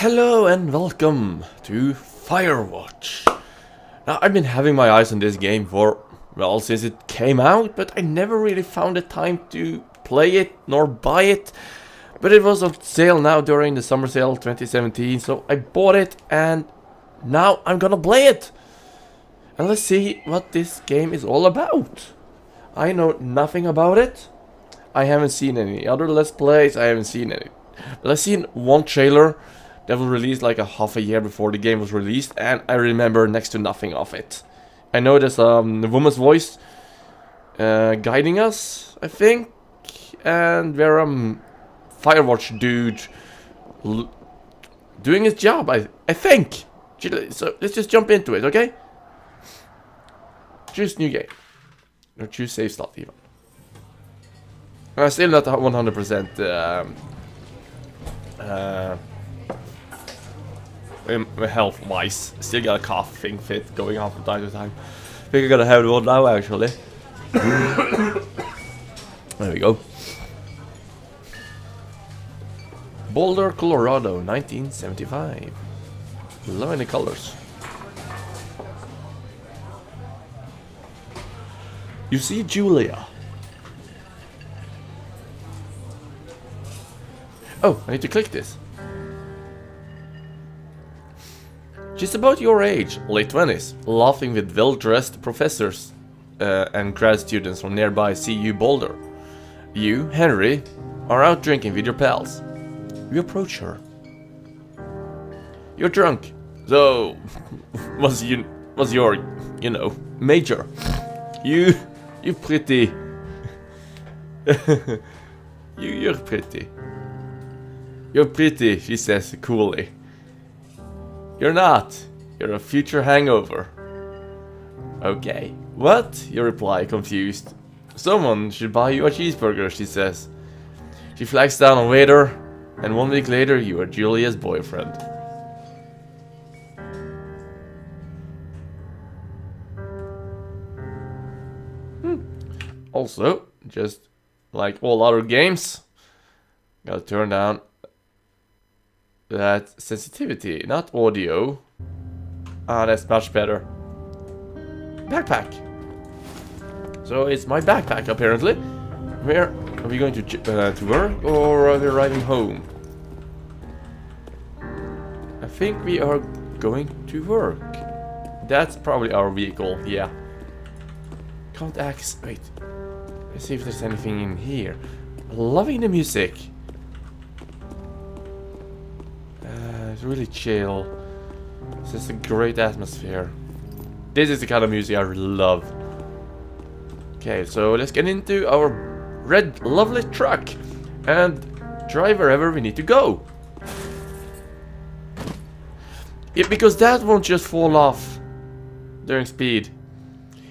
Hello and welcome to Firewatch. Now, I've been having my eyes on this game for, well, since it came out, but I never really found the time to play it nor buy it. But it was on sale now during the summer sale 2017, so I bought it and now I'm gonna play it. And let's see what this game is all about. I know nothing about it. I haven't seen any other Let's Plays, I haven't seen any. But I've seen one trailer that was released like a half a year before the game was released, and I remember next to nothing of it. I know there's a woman's voice guiding us, I think, and we're Firewatch dude doing his job, I think. So let's just jump into it, okay? Choose new game. Or choose save slot even. I'm still not 100% health-wise. Still got a coughing fit going on from time to time. I think I gotta have one now, actually. There we go. Boulder, Colorado, 1975. Loving the colors. You see Julia. Oh, I need to click this. She's about your age, late 20s, laughing with well-dressed professors and grad students from nearby CU Boulder. You, Henry, are out drinking with your pals. You approach her. You're drunk, so what's your, major? You pretty. You're pretty. You're pretty, she says coolly. You're not. You're a future hangover. Okay. What? You reply, confused. Someone should buy you a cheeseburger, she says. She flags down a waiter, and 1 week later you are Julia's boyfriend. Also, just like all other games, gotta turn down that sensitivity, not audio. Ah, that's much better. Backpack. So it's my backpack apparently. Where are we going to work, or are we riding home? I think we are going to work. That's probably our vehicle. Yeah. Can't access. Wait. Let's see if there's anything in here. Loving the music. It's really chill. It's just a great atmosphere. This is the kind of music I really love. Okay, so let's get into our red lovely truck and drive wherever we need to go. Yeah, because that won't just fall off during speed.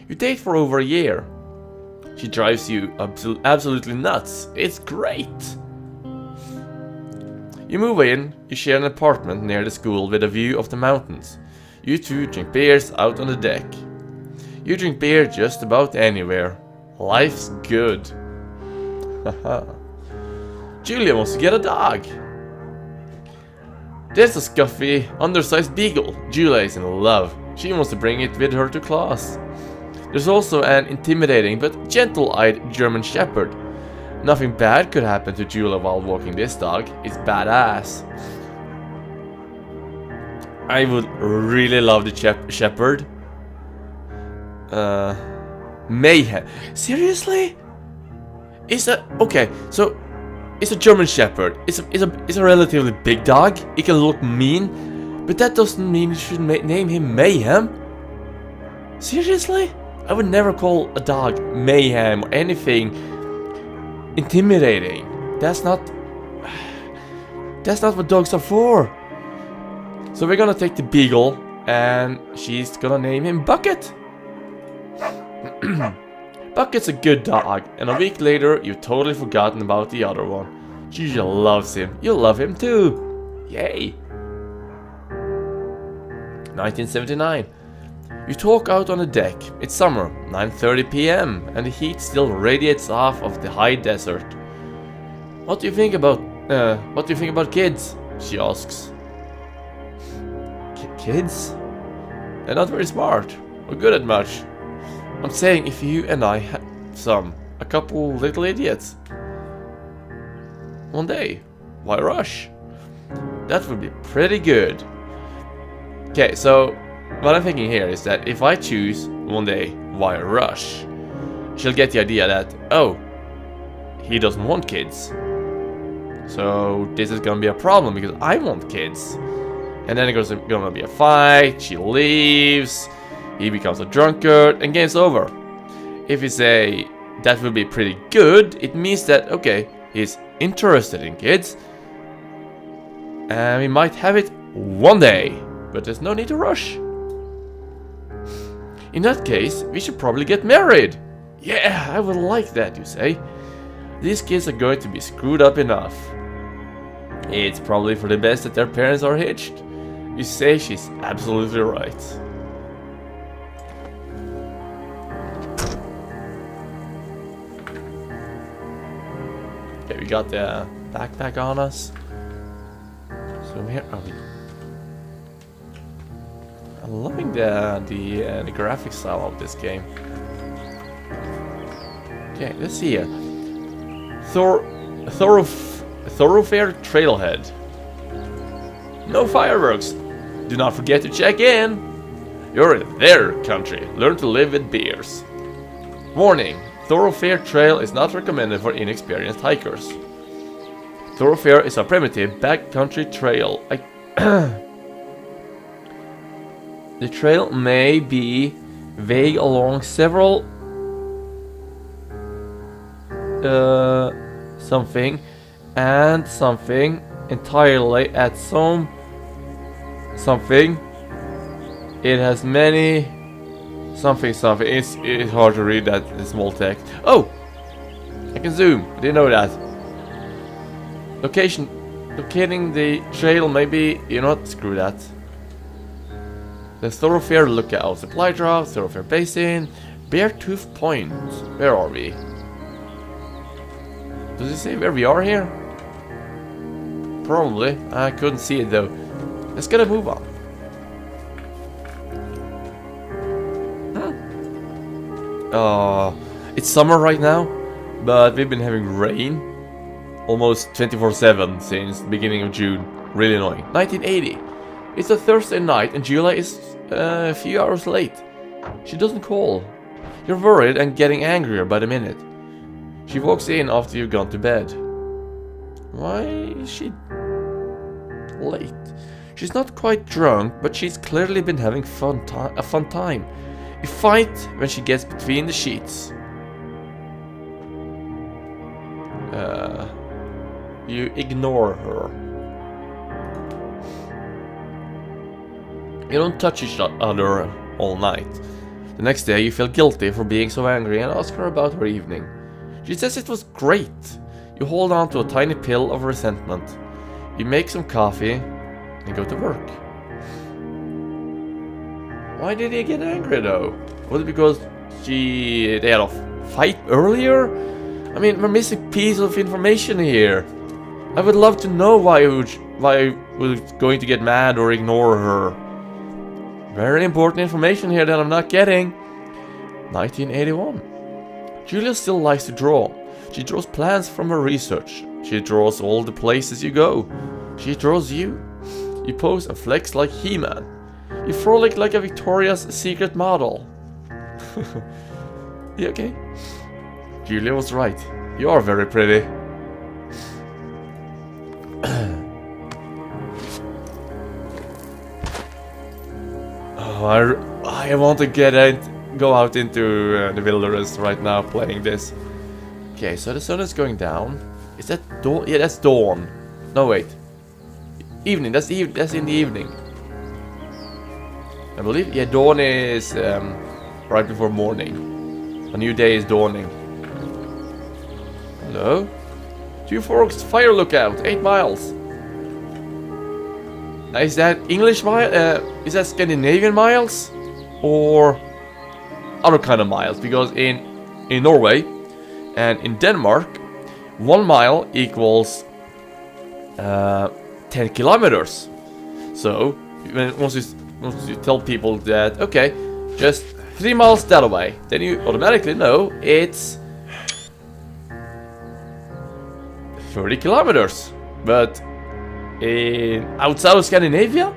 You date for over a year. She drives you absolutely nuts. It's great. You move in, you share an apartment near the school with a view of the mountains. You two drink beers out on the deck. You drink beer just about anywhere. Life's good. Haha. Julia wants to get a dog. There's a scuffy, undersized beagle. Julia is in love. She wants to bring it with her to class. There's also an intimidating but gentle-eyed German Shepherd. Nothing bad could happen to Julia while walking this dog. It's badass. I would really love the Shepherd. Mayhem. Seriously? Okay, so it's a German Shepherd. It's a relatively big dog. It can look mean, but that doesn't mean you should name him Mayhem. Seriously? I would never call a dog Mayhem or anything intimidating. That's not what dogs are for. So we're gonna take the beagle and she's gonna name him Bucket. Bucket's a good dog, and a week later you've totally forgotten about the other one. Julia loves him. You'll love him too. Yay. 1979. You talk out on the deck. It's summer, 9:30 p.m. and the heat still radiates off of the high desert. What do you think about kids? She asks. kids? They're not very smart or good at much. I'm saying if you and I had a couple little idiots. One day, why rush? That would be pretty good. Okay, so what I'm thinking here is that if I choose one day, why rush? She'll get the idea that, oh, he doesn't want kids. So this is gonna be a problem because I want kids. And then it's gonna be a fight, she leaves, he becomes a drunkard, and game's over. If you say that will be pretty good, it means that, okay, he's interested in kids. And we might have it one day, but there's no need to rush. In that case, we should probably get married. Yeah, I would like that, you say. These kids are going to be screwed up enough. It's probably for the best that their parents are hitched. You say she's absolutely right. Okay, we got the backpack on us. So here are we. I'm loving the graphic style of this game. Okay, let's see here. Thoroughfare trailhead. No fireworks. Do not forget to check in. You're in their country. Learn to live with bears. Warning. Thoroughfare trail is not recommended for inexperienced hikers. Thoroughfare is a primitive backcountry trail. The trail may be vague along several something and something entirely at something. It has many something. It's hard to read that in small text. Oh, I can zoom. I didn't know that. Locating the trail. Maybe you know what? Screw that. The Thoroughfare lookout, supply drop, Thoroughfare basin, Beartooth Point. Where are we? Does it say where we are here? Probably. I couldn't see it though. Let's get a move on. It's summer right now, but we've been having rain almost 24/7 since the beginning of June. Really annoying. 1980. It's a Thursday night and Julia is a few hours late. She doesn't call. You're worried and getting angrier by the minute. She walks in after you've gone to bed. Why is she late? She's not quite drunk, but she's clearly been having a fun time. You fight when she gets between the sheets. You ignore her. You don't touch each other all night. The next day you feel guilty for being so angry and ask her about her evening. She says it was great. You hold on to a tiny pill of resentment. You make some coffee and go to work. Why did he get angry though? Was it because they had a fight earlier? I mean, we're missing a piece of information here. I would love to know why he was going to get mad or ignore her. Very important information here that I'm not getting. 1981. Julia still likes to draw. She draws plans from her research. She draws all the places you go. She draws you. You pose and flex like He-Man. You frolic like a Victoria's Secret model. Yeah, okay. Julia was right. You are very pretty. Oh, I want to go out into the wilderness right now playing this. Okay, so the sun is going down. Is that dawn? Yeah, that's dawn. No, wait. Evening. That's in the evening. I believe. Yeah, dawn is right before morning. A new day is dawning. Hello? Two Forks Fire Lookout. 8 miles. Is that English mile? Is that Scandinavian miles? Or other kind of miles? Because in Norway and in Denmark, 1 mile equals 10 kilometers. So once you once you tell people that, okay, just 3 miles that way, then you automatically know it's 30 kilometers. But outside of Scandinavia,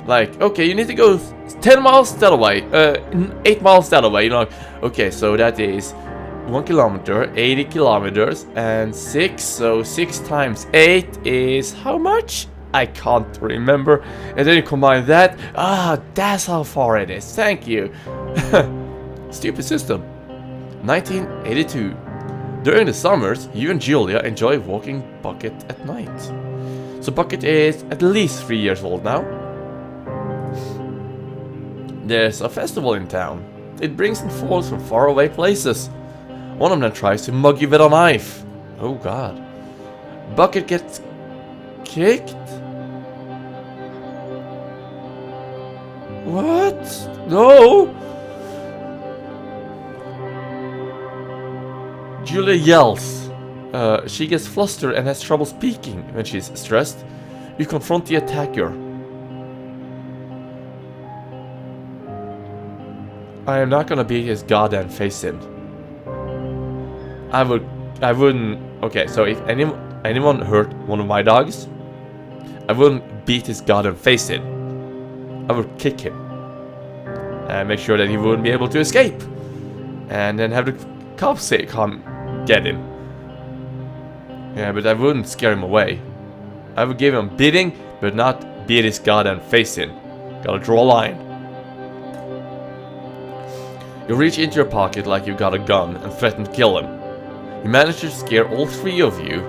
like, okay, you need to go 10 miles that way, 8 miles that way, you know. Okay, so that is 1 kilometer, 80 kilometers, and 6, so 6 times 8 is how much? I can't remember. And then you combine that, that's how far it is, thank you. Stupid system. 1982. During the summers, you and Julia enjoy walking Bucket at night. So Bucket is at least 3 years old now. There's a festival in town. It brings in fools from faraway places. One of them tries to mug you with a knife. Oh god. Bucket gets kicked? What? No! Julia yells. She gets flustered and has trouble speaking when she's stressed. You confront the attacker. I am not gonna beat his goddamn face in. I wouldn't. Okay, so if anyone hurt one of my dogs, I wouldn't beat his goddamn face in. I would kick him and make sure that he wouldn't be able to escape, and then have the cops say come get him. Yeah, but I wouldn't scare him away. I would give him a beating, but not beat his goddamn face in. Gotta draw a line. You reach into your pocket like you got a gun and threaten to kill him. You manage to scare all 3 of you.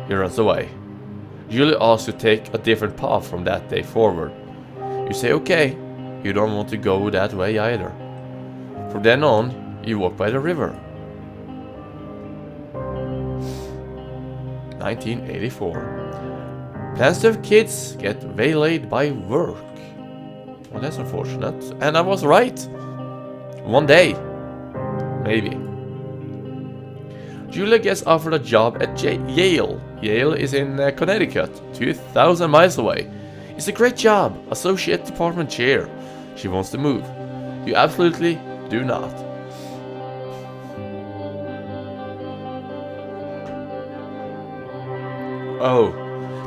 He runs away. Julie asks to take a different path from that day forward. You say okay, you don't want to go that way either. From then on, you walk by the river. 1984. Plans to have kids get waylaid by work. Well, that's unfortunate. And I was right. One day. Maybe. Julia gets offered a job at Yale. Yale is in Connecticut, 2,000 miles away. It's a great job, associate department chair. She wants to move. You absolutely do not. Oh,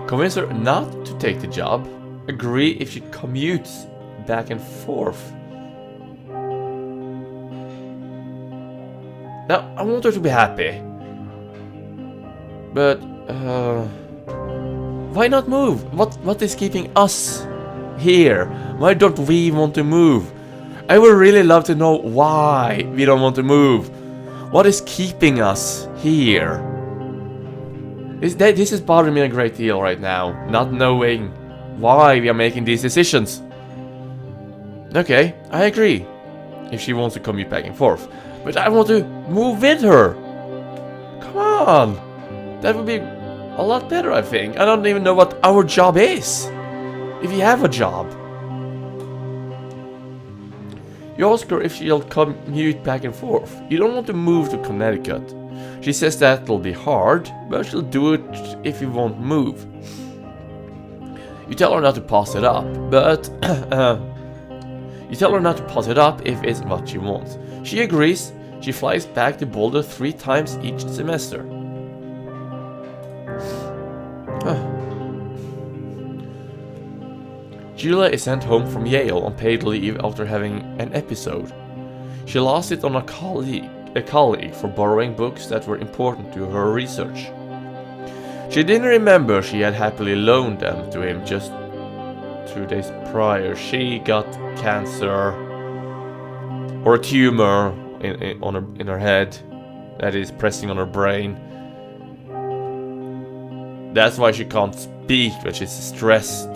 convince her not to take the job. Agree if she commutes back and forth. Now, I want her to be happy. But, why not move? What is keeping us here? Why don't we want to move? I would really love to know why we don't want to move. What is keeping us here? This is bothering me a great deal right now, not knowing why we are making these decisions. Okay, I agree, if she wants to commute back and forth. But I want to move with her. Come on. That would be a lot better, I think. I don't even know what our job is. If you have a job. You ask her if she'll commute back and forth. You don't want to move to Connecticut. She says that'll be hard, but she'll do it if you won't move. You tell her not to pass it up, but you tell her not to pass it up if it's what she wants. She agrees. She flies back to Boulder 3 times each semester. Julia is sent home from Yale on paid leave after having an episode. She lost it on a colleague for borrowing books that were important to her research. She didn't remember she had happily loaned them to him just 2 days prior. She got cancer or a tumor in her head that is pressing on her brain. That's why she can't speak when she's stressed.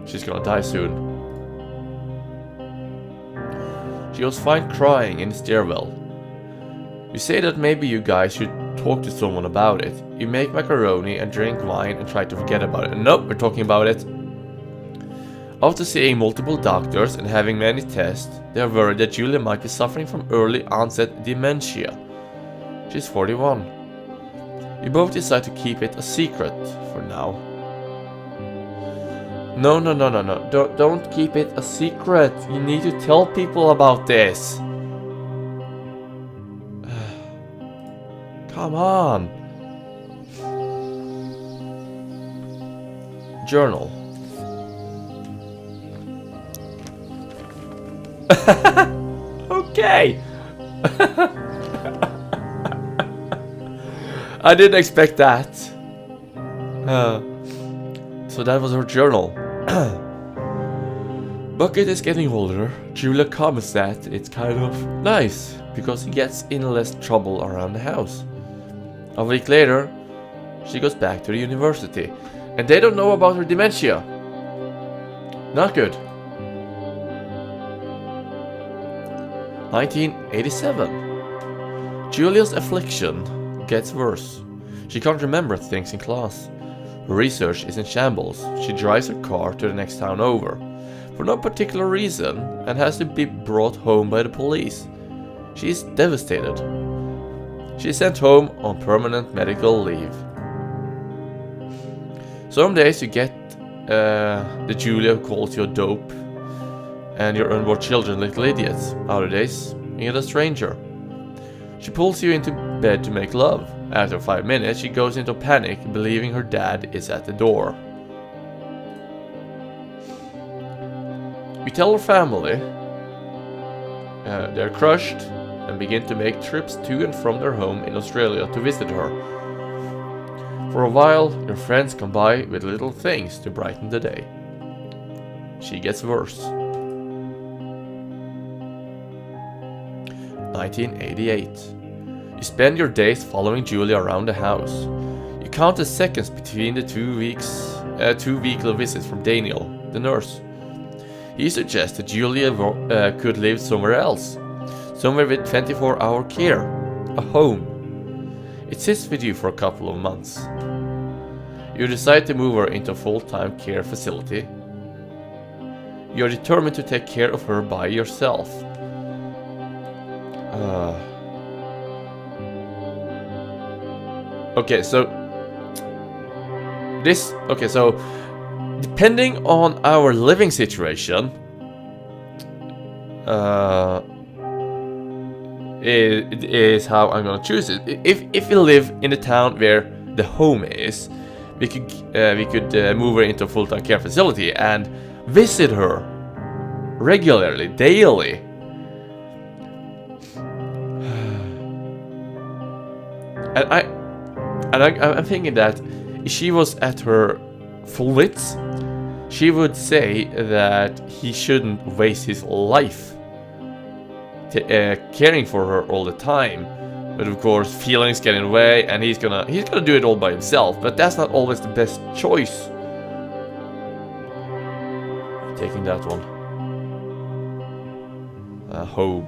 She's gonna die soon. She was fine crying in the stairwell. You say that maybe you guys should talk to someone about it. You make macaroni and drink wine and try to forget about it. Nope, we're talking about it. After seeing multiple doctors and having many tests, they are worried that Julia might be suffering from early onset dementia. She's 41. You both decide to keep it a secret for now. No, no, no, no, no. Don't keep it a secret. You need to tell people about this. Come on. Journal. Okay. I didn't expect that. So that was her journal. Bucket is getting older. Julia comments that it's kind of nice because he gets in less trouble around the house. A week later, she goes back to the university, and they don't know about her dementia. Not good. 1987. Julia's affliction gets worse. She can't remember things in class. Her research is in shambles. She drives her car to the next town over, for no particular reason, and has to be brought home by the police. She is devastated. She is sent home on permanent medical leave. Some days you get the Julia who calls you a dope, and your unborn children little idiots. Other days, you get a stranger. She pulls you into bed to make love. After 5 minutes, she goes into panic, believing her dad is at the door. We tell her family. They're crushed and begin to make trips to and from their home in Australia to visit her. For a while, her friends come by with little things to brighten the day. She gets worse. 1988. You spend your days following Julia around the house. You count the seconds between the 2 weekly visits from Daniel, the nurse. He suggests that Julia could live somewhere else, somewhere with 24-hour care, a home. It sits with you for a couple of months. You decide to move her into a full-time care facility. You are determined to take care of her by yourself. Okay, so depending on our living situation, it is how I'm gonna choose it. If we live in the town where the home is, we could move her into a full-time care facility and visit her regularly, daily. And I'm thinking that if she was at her full wits, she would say that he shouldn't waste his life caring for her all the time. But of course, feelings get in the way, and he's gonna do it all by himself. But that's not always the best choice. Taking that one. Home.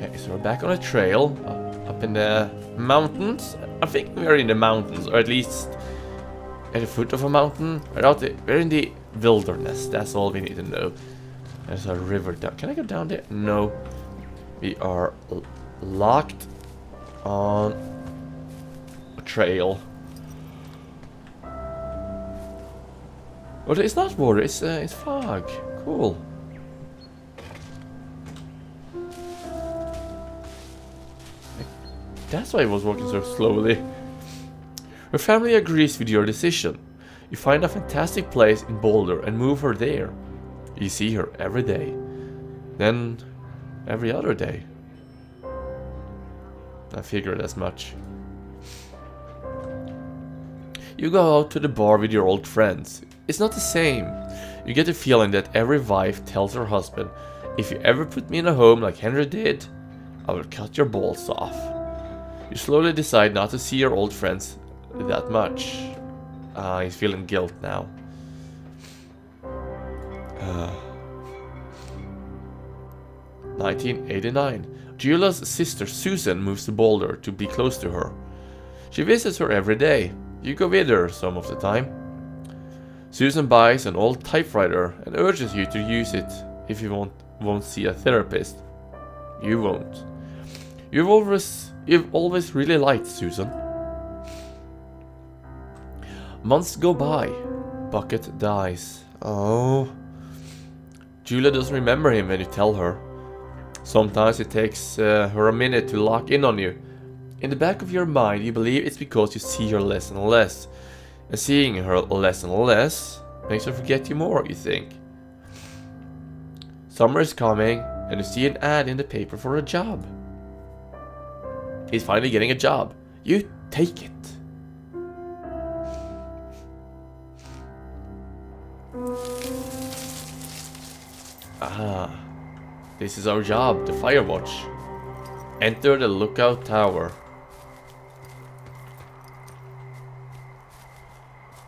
Okay, so we're back on a trail up in the mountains. I think we're in the mountains, or at least at the foot of a mountain. We're in the wilderness. That's all we need to know. There's a river down. Can I go down there? No. We are locked on a trail. But it's not water. It's fog. Cool. That's why I was walking so slowly. Her family agrees with your decision. You find a fantastic place in Boulder and move her there. You see her every day. Then every other day. I figured as much. You go out to the bar with your old friends. It's not the same. You get the feeling that every wife tells her husband, if you ever put me in a home like Henry did, I will cut your balls off. You slowly decide not to see your old friends that much. He's feeling guilt now. 1989. Julia's sister Susan moves to Boulder to be close to her. She visits her every day. You go with her some of the time. Susan buys an old typewriter and urges you to use it if you won't see a therapist. You won't. You've always really liked Susan. Months go by. Bucket dies. Oh. Julia doesn't remember him when you tell her. Sometimes it takes her a minute to lock in on you. In the back of your mind, you believe it's because you see her less and less. And seeing her less and less makes her forget you more, you think. Summer is coming, and you see an ad in the paper for a job. He's finally getting a job. You take it. Ah, this is our job, the Firewatch. Enter the lookout tower.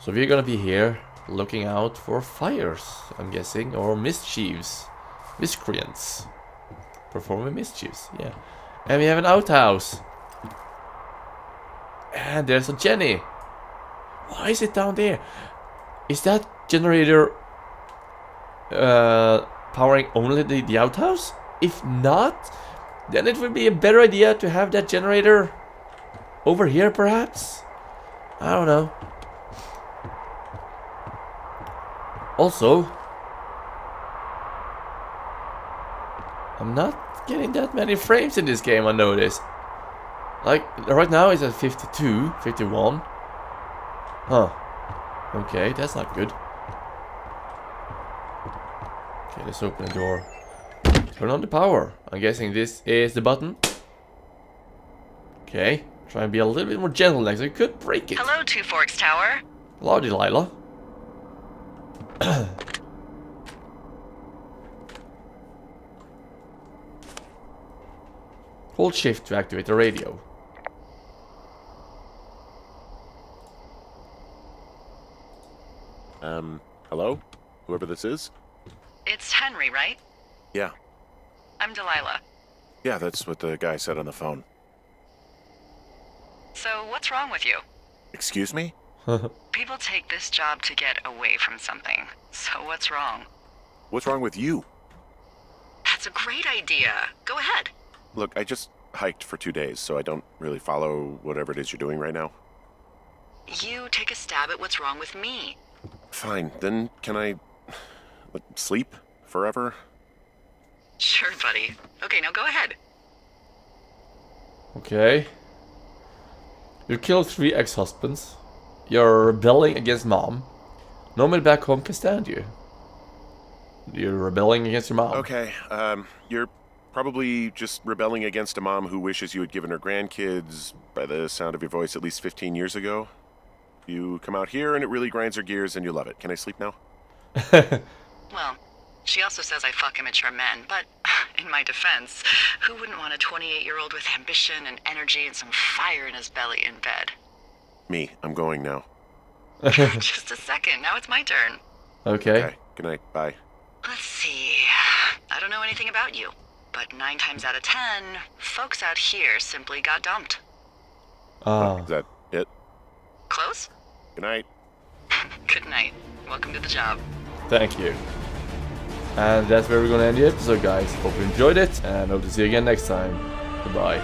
So we're gonna be here looking out for fires, I'm guessing, or mischiefs. Miscreants. Performing mischiefs, yeah. And we have an outhouse. And there's a Jenny. Why is it down there? Is that generator powering only the outhouse? If not, then it would be a better idea to have that generator over here, perhaps? I don't know. Also, I'm not getting that many frames in this game, I noticed. Like, right now it's at 52, 51. Huh. Okay, that's not good. Okay, let's open the door. Turn on the power. I'm guessing this is the button. Okay, try and be a little bit more gentle next, so you could break it. Hello, Two Forks Tower. Hello, Delilah. Hold shift to activate the radio. Hello? Whoever this is? It's Henry, right? Yeah. I'm Delilah. Yeah, that's what the guy said on the phone. So, what's wrong with you? Excuse me? People take this job to get away from something. So, what's wrong? What's wrong with you? That's a great idea. Go ahead. Look, I just hiked for 2 days, so I don't really follow whatever it is you're doing right now. You take a stab at what's wrong with me. Fine, then can I... sleep? Forever? Sure, buddy. Okay, now go ahead. Okay. You killed 3 ex-husbands. You're rebelling against mom. Nobody back home can stand you. You're rebelling against your mom. Okay, you're probably just rebelling against a mom who wishes you had given her grandkids, by the sound of your voice, at least 15 years ago. You come out here and it really grinds her gears and you love it. Can I sleep now? Well, she also says I fuck immature men, but in my defense, who wouldn't want a 28-year-old with ambition and energy and some fire in his belly in bed? Me. I'm going now. Just a second, now it's my turn. Okay. Good night. Bye. Let's see. I don't know anything about you, but 9 times out of 10, folks out here simply got dumped. Is that it? Close? Good night. Good night. Welcome to the job. Thank you. And that's where we're gonna end the episode, guys. Hope you enjoyed it, and hope to see you again next time. Goodbye.